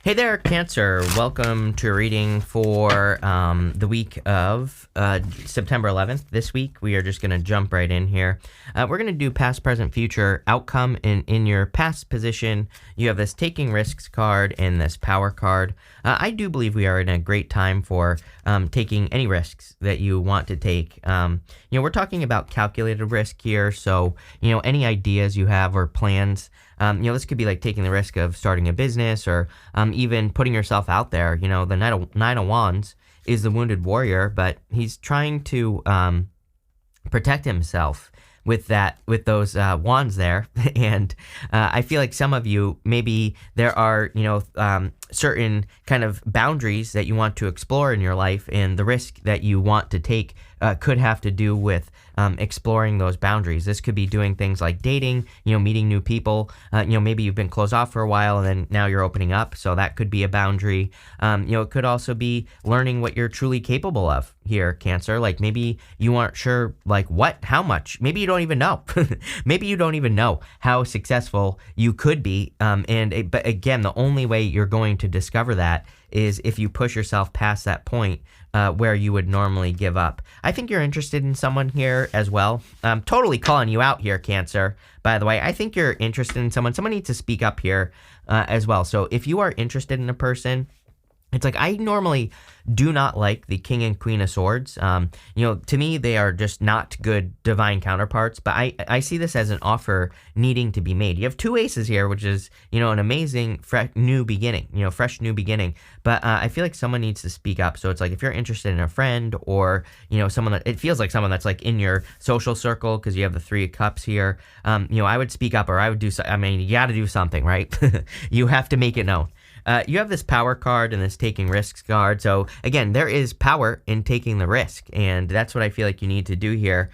Hey there, Cancer. Welcome to a reading for the week of September 11th. This week, we are just going to jump right in here. We're going to do past, present, future outcome. In your past position, you have this taking risks card and this power card. I do believe we are in a great time for taking any risks that you want to take. We're talking about calculated risk here. So, any ideas you have or plans. This could be like taking the risk of starting a business or even putting yourself out there. The Nine of Wands is the wounded warrior, but he's trying to protect himself with those wands there. And I feel like some of you, maybe there are, certain kind of boundaries that you want to explore in your life, and the risk that you want to take could have to do with exploring those boundaries. This could be doing things like dating, meeting new people. Maybe you've been closed off for a while and then now you're opening up. So that could be a boundary. It could also be learning what you're truly capable of here, Cancer. Like maybe you aren't sure, like how much. Maybe you don't even know. Maybe you don't even know how successful you could be. But again, the only way you're going to discover that is if you push yourself past that point where you would normally give up. I think you're interested in someone here as well. I'm totally calling you out here, Cancer, by the way. I think you're interested in someone. Someone needs to speak up here as well. So if you are interested in a person, it's like I normally do not like the King and Queen of Swords. To me, they are just not good divine counterparts. But I see this as an offer needing to be made. You have two aces here, which is, an amazing fresh new beginning. But I feel like someone needs to speak up. So it's like if you're interested in a friend or, someone that it feels like someone that's like in your social circle because you have the Three of Cups here. I would speak up or I would do. You got to do something, right? You have to make it known. You have this power card and this taking risks card. So again, there is power in taking the risk. And that's what I feel like you need to do here.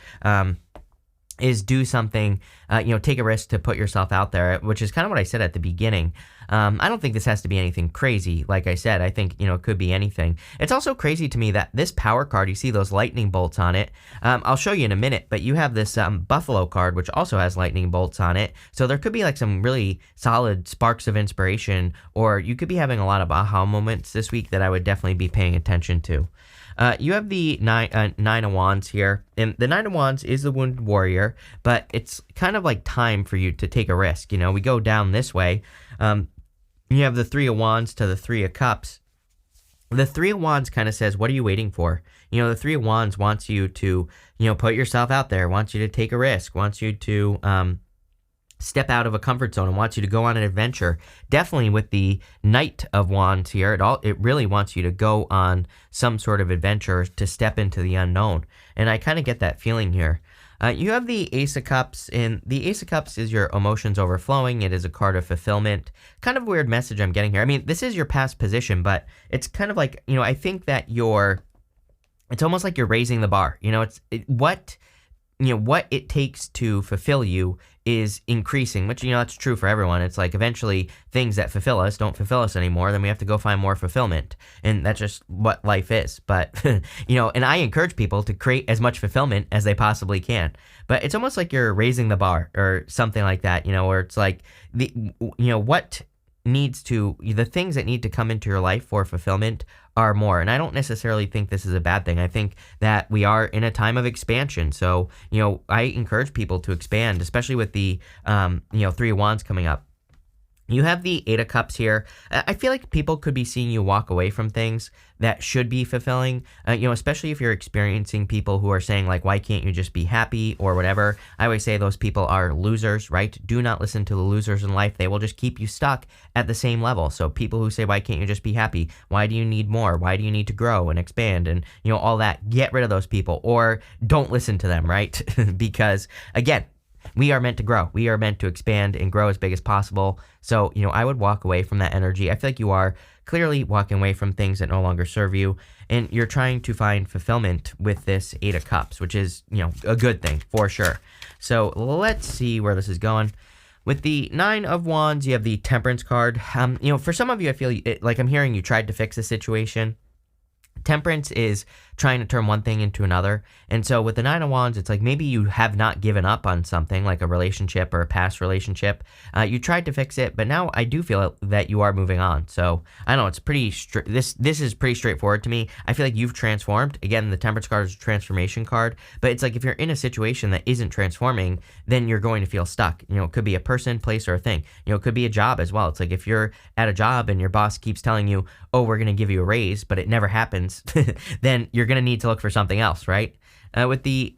Is do something, take a risk to put yourself out there, which is kind of what I said at the beginning. I don't think this has to be anything crazy. Like I said, I think, it could be anything. It's also crazy to me that this power card, you see those lightning bolts on it. I'll show you in a minute, but you have this buffalo card, which also has lightning bolts on it. So there could be like some really solid sparks of inspiration, or you could be having a lot of aha moments this week that I would definitely be paying attention to. You have the Nine of Wands here, and the Nine of Wands is the wounded warrior, but it's kind of like time for you to take a risk. We go down this way. You have the Three of Wands to the Three of Cups. The Three of Wands kind of says, what are you waiting for? The Three of Wands wants you to, put yourself out there, wants you to take a risk, wants you to step out of a comfort zone and wants you to go on an adventure. Definitely with the Knight of Wands here, it really wants you to go on some sort of adventure to step into the unknown. And I kind of get that feeling here. You have the Ace of Cups, and the Ace of Cups is your emotions overflowing. It is a card of fulfillment. Kind of a weird message I'm getting here. I mean, this is your past position, but it's kind of like, I think that it's almost like you're raising the bar. What it takes to fulfill you is increasing, which, that's true for everyone. It's like eventually things that fulfill us don't fulfill us anymore. Then we have to go find more fulfillment. And that's just what life is. But, and I encourage people to create as much fulfillment as they possibly can. But it's almost like you're raising the bar or something like that, where it's like, the things that need to come into your life for fulfillment are more. And I don't necessarily think this is a bad thing. I think that we are in a time of expansion. So, I encourage people to expand, especially with the, Three of Wands coming up. You have the Eight of Cups here. I feel like people could be seeing you walk away from things that should be fulfilling, especially if you're experiencing people who are saying like, why can't you just be happy or whatever? I always say those people are losers, right? Do not listen to the losers in life. They will just keep you stuck at the same level. So people who say, why can't you just be happy? Why do you need more? Why do you need to grow and expand? And, all that, get rid of those people or don't listen to them, right? Because again, we are meant to grow. We are meant to expand and grow as big as possible. So, I would walk away from that energy. I feel like you are clearly walking away from things that no longer serve you. And you're trying to find fulfillment with this Eight of Cups, which is, a good thing for sure. So let's see where this is going. With the Nine of Wands, you have the Temperance card. For some of you, I feel like I'm hearing you tried to fix the situation. Temperance is trying to turn one thing into another. And so with the Nine of Wands, it's like maybe you have not given up on something like a relationship or a past relationship. You tried to fix it, but now I do feel that you are moving on. So I don't know, it's pretty this is pretty straightforward to me. I feel like you've transformed. Again, the Temperance card is a transformation card, but it's like if you're in a situation that isn't transforming, then you're going to feel stuck. It could be a person, place, or a thing. It could be a job as well. It's like if you're at a job and your boss keeps telling you, oh, we're going to give you a raise, but it never happens, then you're going to need to look for something else, right? With the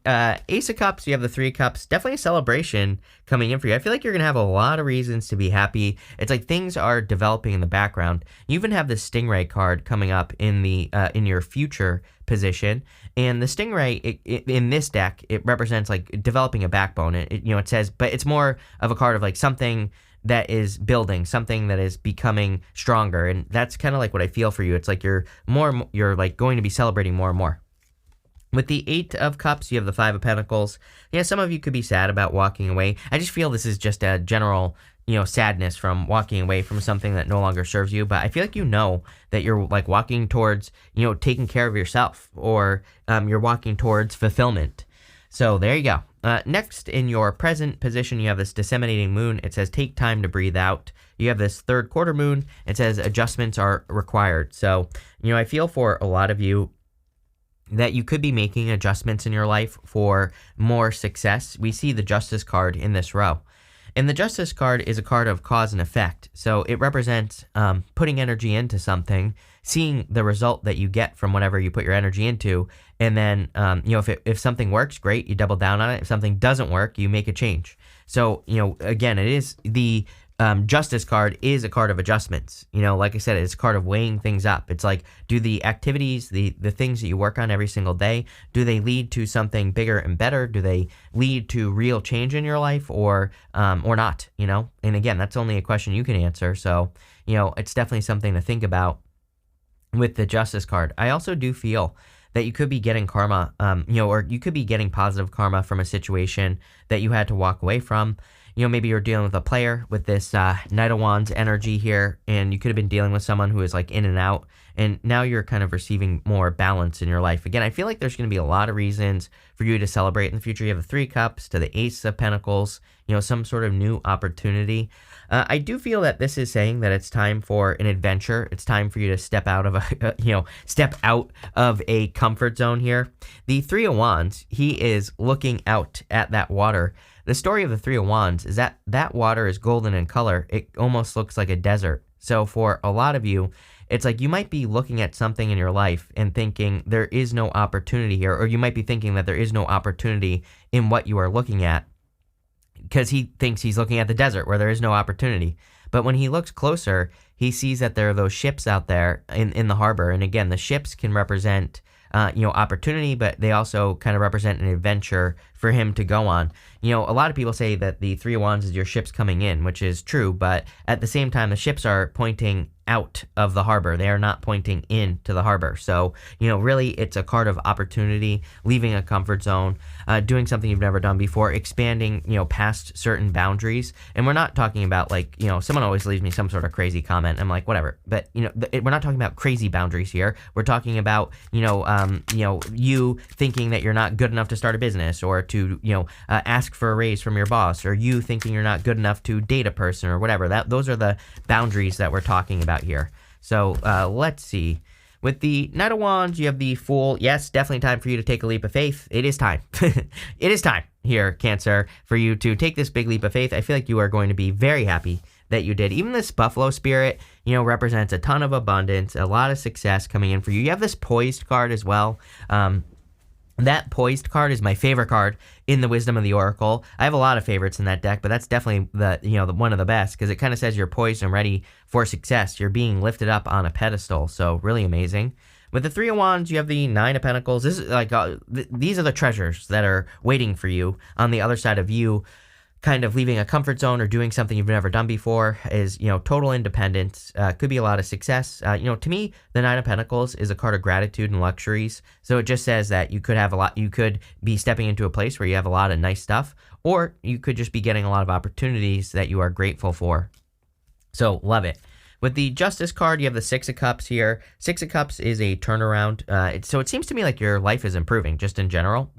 Ace of Cups, you have the Three of Cups. Definitely a celebration coming in for you. I feel like you're going to have a lot of reasons to be happy. It's like things are developing in the background. You even have the Stingray card coming up in the in your future position. And the Stingray, in this deck, it represents like developing a backbone. It says, but it's more of a card of like something that is building, something that is becoming stronger. And that's kind of like what I feel for you. It's like you're like going to be celebrating more and more. With the Eight of Cups, you have the Five of Pentacles. Yeah, some of you could be sad about walking away. I just feel this is just a general, sadness from walking away from something that no longer serves you. But I feel like that you're like walking towards, taking care of yourself, or you're walking towards fulfillment. So there you go. Next, in your present position, you have this disseminating moon. It says take time to breathe out. You have this third quarter moon. It says adjustments are required. So, I feel for a lot of you that you could be making adjustments in your life for more success. We see the Justice card in this row. And the Justice card is a card of cause and effect. So it represents putting energy into something, seeing the result that you get from whatever you put your energy into. And then, if something works, great, you double down on it. If something doesn't work, you make a change. So, again, it is the Justice card is a card of adjustments. Like I said, it's a card of weighing things up. It's like, do the activities, the things that you work on every single day, do they lead to something bigger and better? Do they lead to real change in your life or not? And again, that's only a question you can answer. So, it's definitely something to think about with the Justice card. I also do feel that you could be getting karma, or you could be getting positive karma from a situation that you had to walk away from. Maybe you're dealing with a player with this Knight of Wands energy here, and you could have been dealing with someone who is like in and out, and now you're kind of receiving more balance in your life. Again, I feel like there's going to be a lot of reasons for you to celebrate in the future. You have the Three Cups to the Ace of Pentacles, some sort of new opportunity. I do feel that this is saying that it's time for an adventure. It's time for you to step out of a comfort zone here. The Three of Wands, he is looking out at that water. The story of the Three of Wands is that water is golden in color. It almost looks like a desert. So for a lot of you, it's like you might be looking at something in your life and thinking there is no opportunity here, or you might be thinking that there is no opportunity in what you are looking at because he thinks he's looking at the desert where there is no opportunity. But when he looks closer, he sees that there are those ships out there in the harbor. And again, the ships can represent opportunity, but they also kind of represent an adventure for him to go on. A lot of people say that the Three of Wands is your ships coming in, which is true, but at the same time, the ships are pointing out of the harbor. They are not pointing into the harbor. So, really it's a card of opportunity, leaving a comfort zone, doing something you've never done before, expanding, past certain boundaries. And we're not talking about like, someone always leaves me some sort of crazy comment. I'm like, whatever. But, we're not talking about crazy boundaries here. We're talking about, you thinking that you're not good enough to start a business or to, ask for a raise from your boss, or you thinking you're not good enough to date a person or whatever. Those are the boundaries that we're talking about here. So let's see. With the Knight of Wands, you have the Fool. Yes, definitely time for you to take a leap of faith. It is time. It is time here, Cancer, for you to take this big leap of faith. I feel like you are going to be very happy that you did. Even this Buffalo Spirit, represents a ton of abundance, a lot of success coming in for you. You have this Poised card as well. That Poised card is my favorite card in the Wisdom of the Oracle. I have a lot of favorites in that deck, but that's definitely the one of the best because it kind of says you're poised and ready for success. You're being lifted up on a pedestal, so really amazing. With the Three of Wands, you have the Nine of Pentacles. This is like these are the treasures that are waiting for you on the other side of you. Kind of leaving a comfort zone or doing something you've never done before is, total independence. Could be a lot of success. To me, the Nine of Pentacles is a card of gratitude and luxuries. So it just says that you could have you could be stepping into a place where you have a lot of nice stuff, or you could just be getting a lot of opportunities that you are grateful for. So love it. With the Justice card, you have the Six of Cups here. Six of Cups is a turnaround. So it seems to me like your life is improving just in general.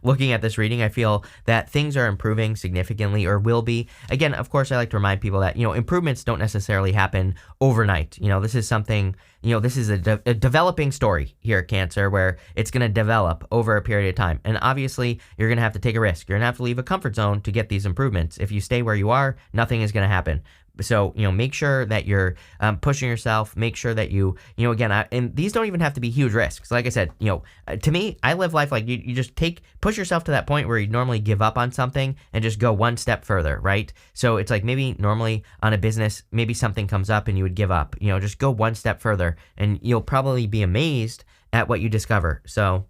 Looking at this reading, I feel that things are improving significantly or will be. Again, of course, I like to remind people that, improvements don't necessarily happen overnight. This is something, this is a developing story here at Cancer where it's going to develop over a period of time. And obviously, you're going to have to take a risk. You're going to have to leave a comfort zone to get these improvements. If you stay where you are, nothing is going to happen. So, make sure that you're pushing yourself. Make sure that again, and these don't even have to be huge risks. Like I said, to me, I live life like you just push yourself to that point where you normally give up on something and just go one step further, right? So it's like maybe normally on a business, maybe something comes up and you would give up, just go one step further and you'll probably be amazed at what you discover. So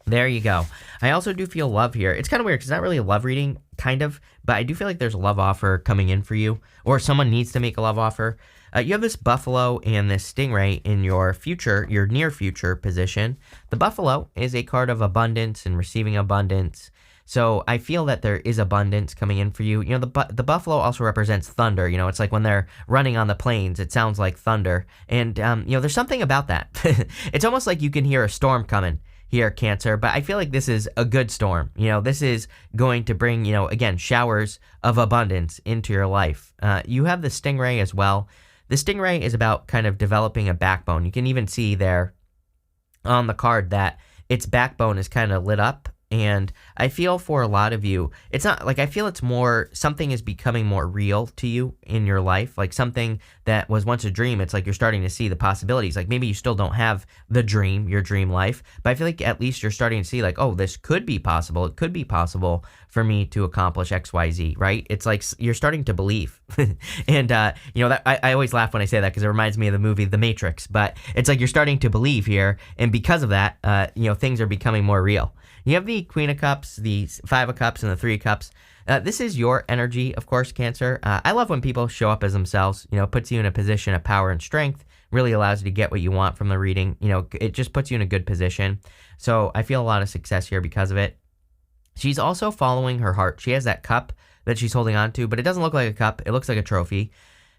there you go. I also do feel love here. It's kind of weird because it's not really a love reading, kind of, but I do feel like there's a love offer coming in for you, or someone needs to make a love offer. You have this buffalo and this stingray in your near future position. The buffalo is a card of abundance and receiving abundance. So I feel that there is abundance coming in for you. The buffalo also represents thunder. It's like when they're running on the plains, it sounds like thunder. And, there's something about that. It's almost like you can hear a storm coming here, Cancer, but I feel like this is a good storm. This is going to bring, again, showers of abundance into your life. You have the stingray as well. The stingray is about kind of developing a backbone. You can even see there on the card that its backbone is kind of lit up. And I feel for a lot of you, it's not like, I feel it's more, something is becoming more real to you in your life. Like something that was once a dream, it's like you're starting to see the possibilities. Like maybe you still don't have your dream life, but I feel like at least you're starting to see like, oh, this could be possible. It could be possible for me to accomplish X, Y, Z, right? It's like you're starting to believe. And, that I always laugh when I say that because it reminds me of the movie The Matrix, but it's like you're starting to believe here. And because of that, things are becoming more real. You have the Queen of Cups, the Five of Cups, and the Three of Cups. This is your energy, of course, Cancer. I love when people show up as themselves. Puts you in a position of power and strength, really allows you to get what you want from the reading. It just puts you in a good position. So I feel a lot of success here because of it. She's also following her heart. She has that cup that she's holding on to, but it doesn't look like a cup. It looks like a trophy.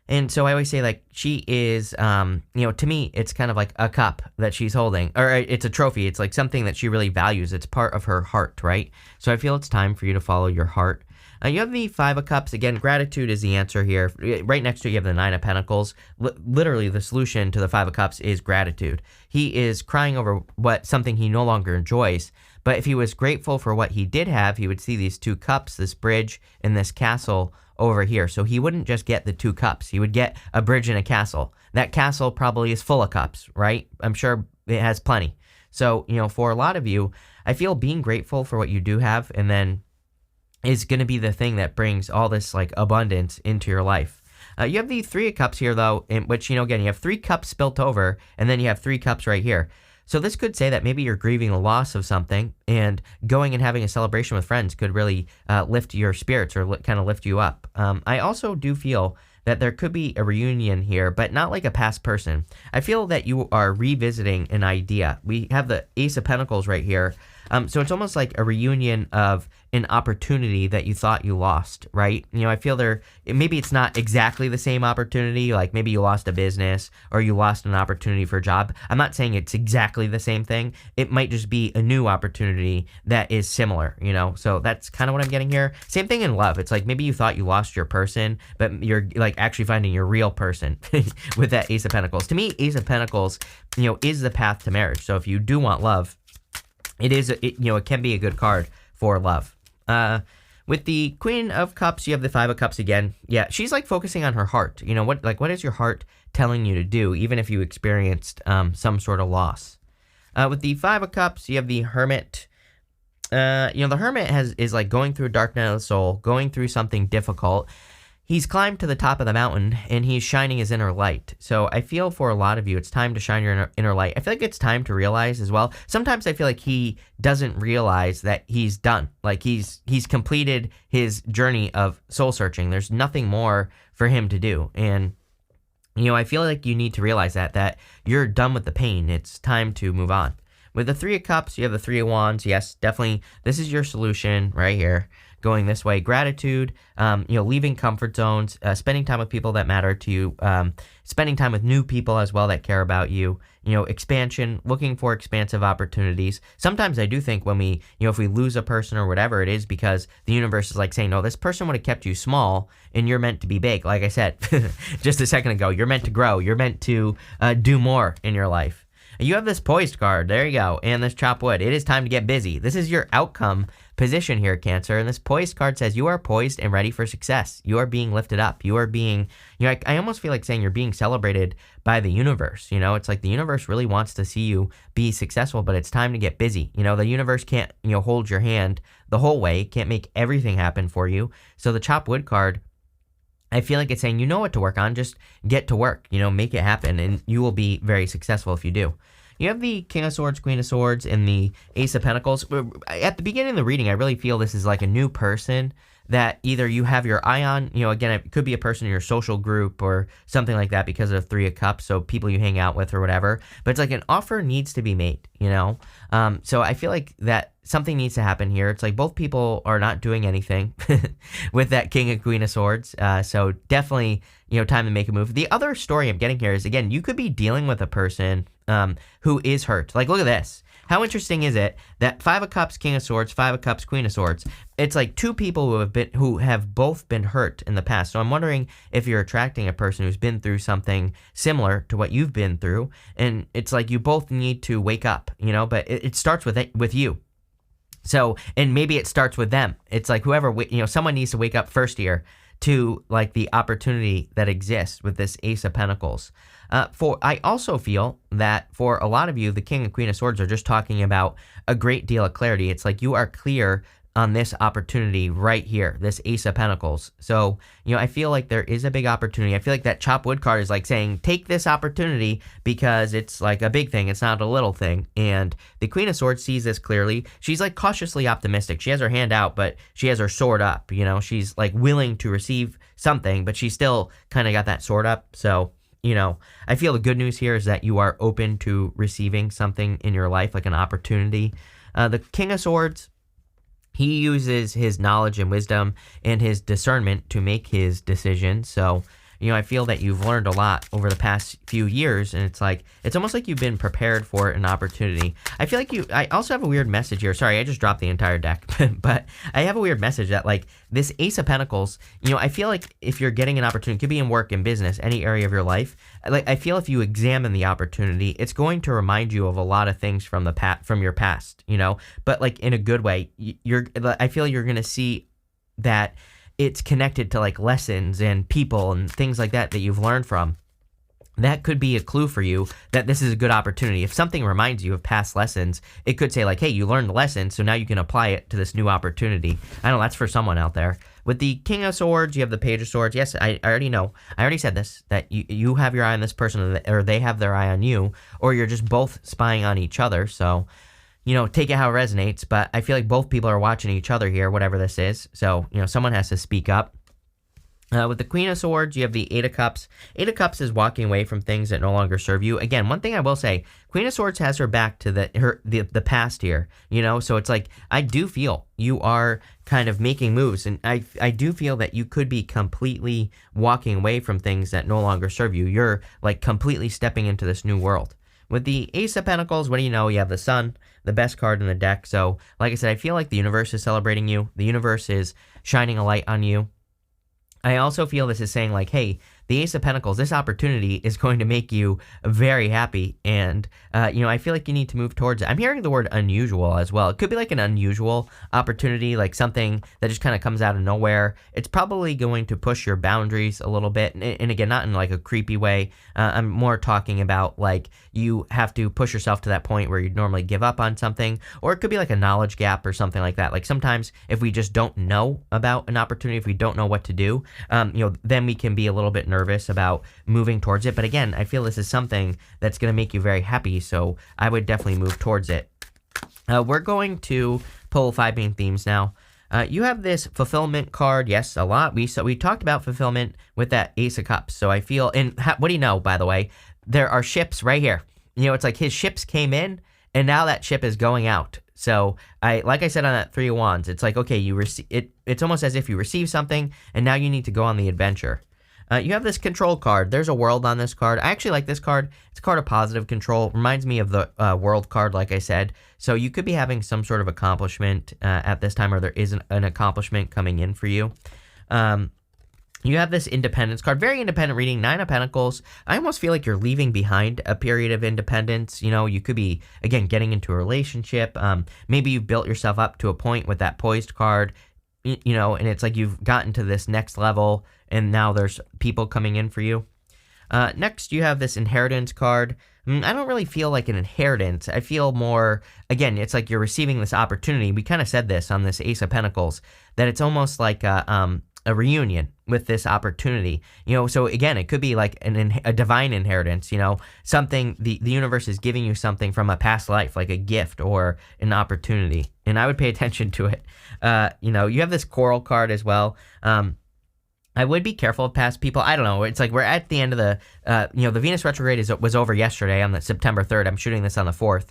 And so I always say, like, she is, to me, it's kind of like a cup that she's holding, or it's a trophy. It's like something that she really values. It's part of her heart, right? So I feel it's time for you to follow your heart. You have the Five of Cups. Again, gratitude is the answer here. Right next to it, you have the Nine of Pentacles. Literally, the solution to the Five of Cups is gratitude. He is crying over something he no longer enjoys. But if he was grateful for what he did have, he would see these two cups, this bridge, and this castle over here. So he wouldn't just get the two cups. He would get a bridge and a castle. That castle probably is full of cups, right? I'm sure it has plenty. So, for a lot of you, I feel being grateful for what you do have and then is going to be the thing that brings all this like abundance into your life. You have the Three of Cups here, though, in which, again, you have three cups spilt over, and then you have three cups right here. So this could say that maybe you're grieving the loss of something, and going and having a celebration with friends could really lift your spirits or kind of lift you up. I also do feel that there could be a reunion here, but not like a past person. I feel that you are revisiting an idea. We have the Ace of Pentacles right here. So it's almost like a reunion of an opportunity that you thought you lost, right? I feel maybe it's not exactly the same opportunity, like maybe you lost a business or you lost an opportunity for a job. I'm not saying it's exactly the same thing. It might just be a new opportunity that is similar, So that's kind of what I'm getting here. Same thing in love. It's like maybe you thought you lost your person, but you're like actually finding your real person with that Ace of Pentacles. To me, Ace of Pentacles, is the path to marriage. So if you do want love, it can be a good card for love. With the Queen of Cups, you have the Five of Cups again. Yeah, she's like focusing on her heart. What is your heart telling you to do, even if you experienced some sort of loss? With the Five of Cups, you have the Hermit. The Hermit is like going through a dark night of the soul, going through something difficult. He's climbed to the top of the mountain, and he's shining his inner light. So I feel for a lot of you, it's time to shine your inner light. I feel like it's time to realize as well. Sometimes I feel like he doesn't realize that he's done. Like he's completed his journey of soul searching. There's nothing more for him to do. And, I feel like you need to realize that you're done with the pain. It's time to move on. With the Three of Cups, you have the Three of Wands. Yes, definitely, this is your solution right here. going this way. Gratitude, leaving comfort zones, spending time with people that matter to you, spending time with new people as well that care about you, expansion, looking for expansive opportunities. Sometimes I do think when we, if we lose a person or whatever it is, because the universe is like saying, no, this person would have kept you small and you're meant to be big. Like I said just a second ago, you're meant to grow. You're meant to do more in your life. You have this poised card. There you go. And this chop wood. It is time to get busy. This is your outcome position here, Cancer. And this poised card says you are poised and ready for success. You are being lifted up. You are being, I almost feel like saying you're being celebrated by the universe. It's like the universe really wants to see you be successful, but it's time to get busy. The universe can't, hold your hand the whole way. It can't make everything happen for you. So the chop wood card, I feel like it's saying, you know what to work on, just get to work, make it happen, and you will be very successful if you do. You have the King of Swords, Queen of Swords, and the Ace of Pentacles. At the beginning of the reading, I really feel this is like a new person that either you have your eye on, again, it could be a person in your social group or something like that because of Three of Cups, so people you hang out with or whatever. But it's like an offer needs to be made, So I feel like that something needs to happen here. It's like both people are not doing anything with that King and Queen of Swords. So definitely, time to make a move. The other story I'm getting here is, again, you could be dealing with a person who is hurt. Like, look at this. How interesting is it that Five of Cups, King of Swords, Five of Cups, Queen of Swords? It's like two people who have both been hurt in the past. So I'm wondering if you're attracting a person who's been through something similar to what you've been through, and it's like you both need to wake up, but it starts with you. So, and maybe it starts with them. It's like whoever, someone needs to wake up first here to like the opportunity that exists with this Ace of Pentacles. I also feel that for a lot of you, the King and Queen of Swords are just talking about a great deal of clarity. It's like you are clear on this opportunity right here, this Ace of Pentacles. So, I feel like there is a big opportunity. I feel like that chop wood card is like saying, take this opportunity because it's like a big thing. It's not a little thing. And the Queen of Swords sees this clearly. She's like cautiously optimistic. She has her hand out, but she has her sword up. She's like willing to receive something, but she's still kind of got that sword up. So, I feel the good news here is that you are open to receiving something in your life, like an opportunity. The King of Swords, he uses his knowledge and wisdom and his discernment to make his decisions. So, I feel that you've learned a lot over the past few years, and it's almost like you've been prepared for an opportunity. I feel like I also have a weird message here. Sorry, I just dropped the entire deck, but I have a weird message that like this Ace of Pentacles, I feel like if you're getting an opportunity, it could be in work, in business, any area of your life. Like I feel if you examine the opportunity, it's going to remind you of a lot of things from from your past, but like in a good way. I feel you're going to see that it's connected to like lessons and people and things like that you've learned from. That could be a clue for you that this is a good opportunity. If something reminds you of past lessons, it could say like, hey, you learned the lesson, so now you can apply it to this new opportunity. I know that's for someone out there. With the King of Swords, you have the Page of Swords. Yes, I already know. I already said this, that you have your eye on this person or they have their eye on you, or you're just both spying on each other. So, take it how it resonates, but I feel like both people are watching each other here, whatever this is. So, someone has to speak up. With the Queen of Swords, you have the Eight of Cups. Eight of Cups is walking away from things that no longer serve you. Again, one thing I will say, Queen of Swords has her back to the past here, so it's like, I do feel you are kind of making moves, and I do feel that you could be completely walking away from things that no longer serve you. You're like completely stepping into this new world. With the Ace of Pentacles, what do you know? You have the Sun, the best card in the deck. So, like I said, I feel like the universe is celebrating you. The universe is shining a light on you. I also feel this is saying like, hey, the Ace of Pentacles, this opportunity is going to make you very happy. And, I feel like you need to move towards it. I'm hearing the word unusual as well. It could be like an unusual opportunity, like something that just kind of comes out of nowhere. It's probably going to push your boundaries a little bit. And again, not in like a creepy way. I'm more talking about like you have to push yourself to that point where you'd normally give up on something. Or it could be like a knowledge gap or something like that. Like sometimes if we just don't know about an opportunity, if we don't know what to do, then we can be a little bit nervous about moving towards it. But again, I feel this is something that's going to make you very happy, so I would definitely move towards it. We're going to pull 5 main themes now. You have this fulfillment card. Yes, a lot. We talked about fulfillment with that Ace of Cups. So I feel, and what do you know, by the way? There are ships right here. It's like his ships came in and now that ship is going out. So like I said on that Three of Wands, it's like, okay, you receive it. It's almost as if you receive something, and now you need to go on the adventure. You have this control card. There's a world on this card. I actually like this card. It's a card of positive control. Reminds me of the world card, like I said. So you could be having some sort of accomplishment at this time, or there is an accomplishment coming in for you. You have this independence card. Very independent reading. 9 of Pentacles. I almost feel like you're leaving behind a period of independence. You know, you could be, again, getting into a relationship. Maybe you've built yourself up to a point with that poised card. You know, and it's like you've gotten to this next level, and now there's people coming in for you. Next, you have this inheritance card. I don't really feel like an inheritance. I feel more, again, it's like you're receiving this opportunity. We kind of said this on this Ace of Pentacles, that it's almost like a reunion with this opportunity. You know, so again, it could be like a divine inheritance, you know, something, the universe is giving you something from a past life, like a gift or an opportunity. And I would pay attention to it. You know, you have this coral card as well. I would be careful of past people. I don't know. It's like we're at the end of the, you know, the Venus retrograde was over yesterday on the September 3rd. I'm shooting this on the 4th.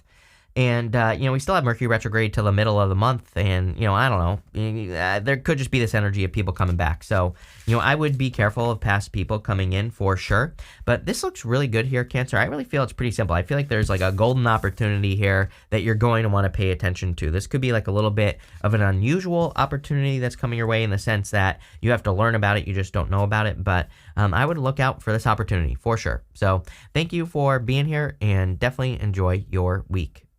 And, you know, we still have Mercury retrograde till the middle of the month. And, you know, I don't know. There could just be this energy of people coming back. So, you know, I would be careful of past people coming in for sure. But this looks really good here, Cancer. I really feel it's pretty simple. I feel like there's like a golden opportunity here that you're going to want to pay attention to. This could be like a little bit of an unusual opportunity that's coming your way in the sense that you have to learn about it. You just don't know about it. But I would look out for this opportunity for sure. So thank you for being here and definitely enjoy your week.